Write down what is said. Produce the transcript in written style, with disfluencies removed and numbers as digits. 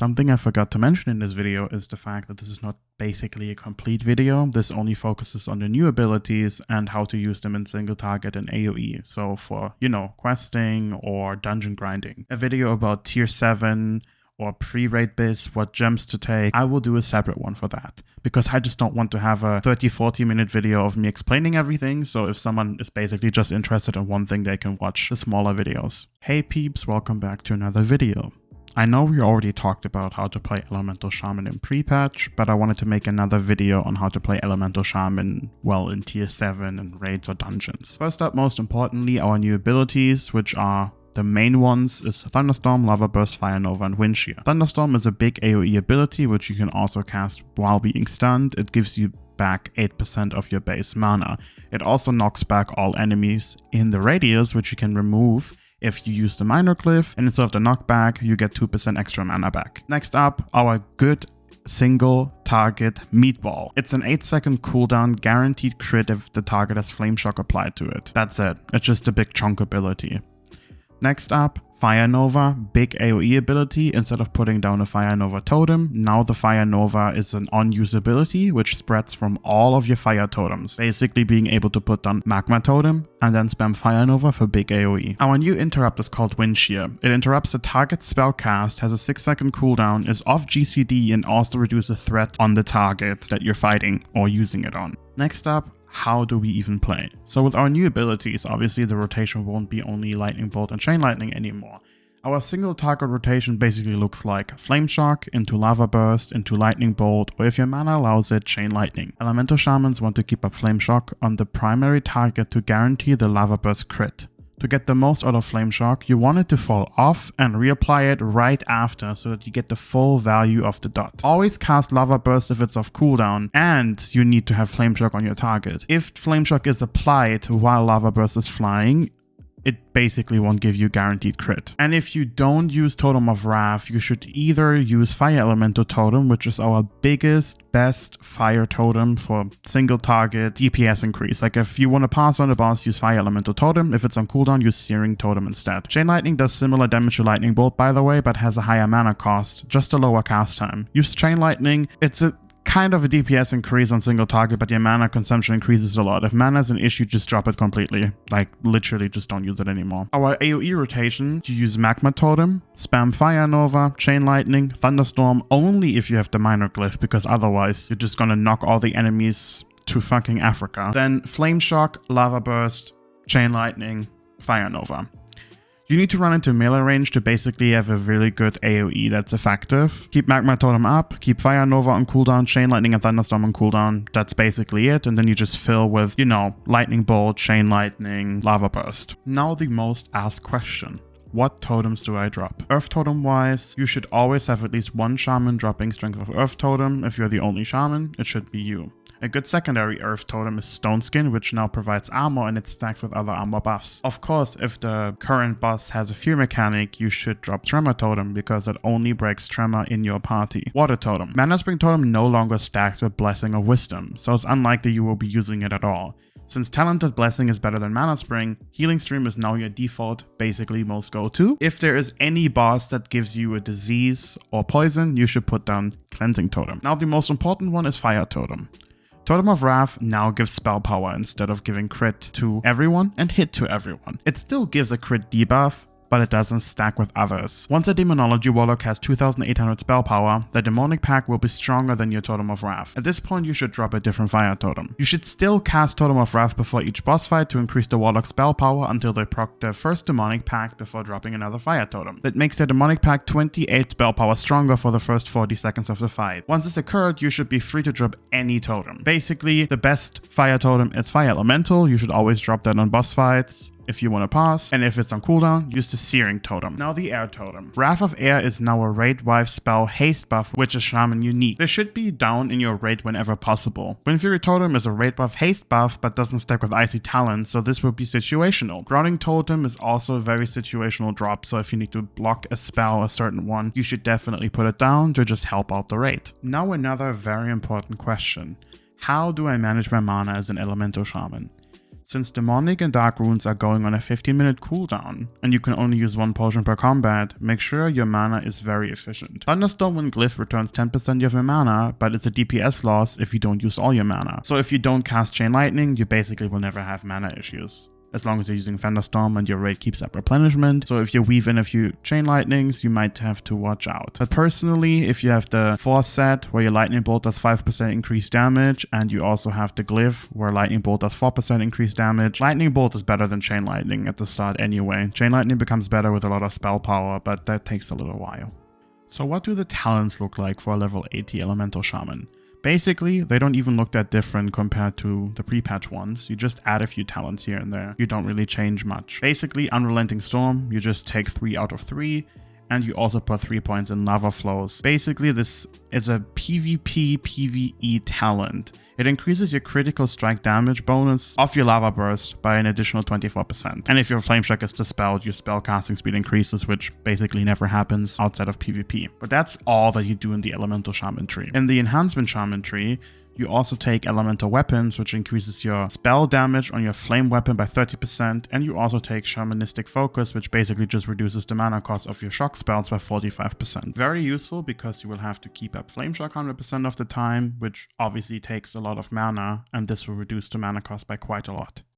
Something I forgot to mention in this video is the fact that this is not basically a complete video. This only focuses on the new abilities and how to use them in single target and AoE. So for, questing or dungeon grinding. A video about tier 7 or pre-raid bits, what gems to take, I will do a separate one for that. Because I just don't want to have a 30-40 minute video of me explaining everything, so if someone is basically just interested in one thing, they can watch the smaller videos. Hey peeps, welcome back to another video. I know we already talked about how to play Elemental Shaman in pre-patch, but I wanted to make another video on how to play Elemental Shaman, well, in tier 7 and raids or dungeons. First up, most importantly, our new abilities, which are the main ones is Thunderstorm, Lava Burst, Fire Nova, and Wind Shear. Thunderstorm is a big AoE ability which you can also cast while being stunned. It gives you back 8% of your base mana. It also knocks back all enemies in the radius, which you can remove if you use the minor glyph, and instead of the knockback, you get 2% extra mana back. Next up, our good single target meatball. It's an 8-second cooldown, guaranteed crit if the target has Flame Shock applied to it. That's it. It's just a big chunk ability. Next up, Fire Nova, big AoE ability. Instead of putting down a Fire Nova totem, now the Fire Nova is an on-use ability which spreads from all of your fire totems, basically being able to put down Magma Totem and then spam Fire Nova for big AoE. Our new interrupt is called Wind Shear. It interrupts the target spell cast, has a 6-second cooldown, is off GCD, and also reduces threat on the target that you're fighting or using it on. Next up, how do we even play? So with our new abilities, obviously the rotation won't be only Lightning Bolt and Chain Lightning anymore. Our single target rotation basically looks like Flame Shock into Lava Burst into Lightning Bolt, or if your mana allows it, Chain Lightning. Elemental Shamans want to keep up Flame Shock on the primary target to guarantee the Lava Burst crit. To get the most out of Flame Shock, you want it to fall off and reapply it right after so that you get the full value of the dot. Always cast Lava Burst if it's off cooldown, and you need to have Flame Shock on your target. If Flame Shock is applied while Lava Burst is flying, it basically won't give you guaranteed crit. And if you don't use Totem of Wrath, you should either use Fire Elemental Totem, which is our biggest, best fire totem for single target DPS increase. Like if you want to pass on the boss, use Fire Elemental Totem. If it's on cooldown, use Searing Totem instead. Chain Lightning does similar damage to Lightning Bolt, by the way, but has a higher mana cost, just a lower cast time. Use Chain Lightning. It's a kind of a DPS increase on single target, but your mana consumption increases a lot. If mana is an issue, just drop it completely. Like literally just don't use it anymore. Our AoE rotation, you use Magma Totem, spam Fire Nova, Chain Lightning, Thunderstorm only if you have the minor glyph, because otherwise you're just gonna knock all the enemies to fucking Africa. Then Flame Shock, Lava Burst, Chain Lightning, Fire Nova. You need to run into melee range to basically have a really good AoE that's effective. Keep Magma Totem up, keep Fire Nova on cooldown, Chain Lightning and Thunderstorm on cooldown. That's basically it. And then you just fill with, Lightning Bolt, Chain Lightning, Lava Burst. Now the most asked question. What totems do I drop? Earth Totem wise, you should always have at least one shaman dropping Strength of Earth Totem. If you're the only shaman, it should be you. A good secondary Earth Totem is Stone Skin, which now provides armor and it stacks with other armor buffs. Of course, if the current boss has a fear mechanic, you should drop Tremor Totem because it only breaks Tremor in your party. Water Totem. Mana Spring Totem no longer stacks with Blessing of Wisdom, so it's unlikely you will be using it at all. Since Talented Blessing is better than Mana Spring, Healing Stream is now your default, basically most go-to. If there is any boss that gives you a disease or poison, you should put down Cleansing Totem. Now the most important one is Fire Totem. Totem of Wrath now gives spell power instead of giving crit to everyone and hit to everyone. It still gives a crit debuff, but it doesn't stack with others. Once a Demonology Warlock has 2800 spell power, the Demonic Pack will be stronger than your Totem of Wrath. At this point, you should drop a different Fire Totem. You should still cast Totem of Wrath before each boss fight to increase the Warlock's spell power until they proc their first Demonic Pack before dropping another Fire Totem. That makes their Demonic Pack 28 spell power stronger for the first 40 seconds of the fight. Once this occurred, you should be free to drop any totem. Basically, the best Fire Totem is Fire Elemental. You should always drop that on boss fights if you want to pass, and if it's on cooldown, use the Searing Totem. Now the Air Totem. Wrath of Air is now a raid wife spell haste buff, which is shaman unique. This should be down in your raid whenever possible. Wind Fury Totem is a raid buff haste buff, but doesn't stack with Icy Talon, so this will be situational. Grounding Totem is also a very situational drop, so if you need to block a spell, a certain one, you should definitely put it down to just help out the raid. Now another very important question. How do I manage my mana as an Elemental Shaman? Since demonic and dark runes are going on a 15-minute cooldown, and you can only use 1 potion per combat, make sure your mana is very efficient. Thunderstorm and Glyph returns 10% of your mana, but it's a DPS loss if you don't use all your mana. So if you don't cast Chain Lightning, you basically will never have mana issues, as long as you're using Thunderstorm and your raid keeps up replenishment. So if you weave in a few Chain Lightnings, you might have to watch out. But personally, if you have the Force set where your Lightning Bolt does 5% increased damage, and you also have the Glyph where Lightning Bolt does 4% increased damage, Lightning Bolt is better than Chain Lightning at the start anyway. Chain Lightning becomes better with a lot of spell power, but that takes a little while. So what do the talents look like for a level 80 Elemental Shaman? Basically, they don't even look that different compared to the pre-patch ones. You just add a few talents here and there. You don't really change much. Basically, Unrelenting Storm, you just take 3 out of 3, and you also put 3 points in Lava Flows. Basically, this is a PvP PvE talent. It increases your critical strike damage bonus of your Lava Burst by an additional 24%. And if your Flame Shock is dispelled, your spell casting speed increases, which basically never happens outside of PvP. But that's all that you do in the Elemental Shaman tree. In the Enhancement Shaman tree, you also take Elemental Weapons, which increases your spell damage on your flame weapon by 30%, and you also take Shamanistic Focus, which basically just reduces the mana cost of your shock spells by 45%. Very useful because you will have to keep up Flame Shock 100% of the time, which obviously takes a lot of mana, and this will reduce the mana cost by quite a lot.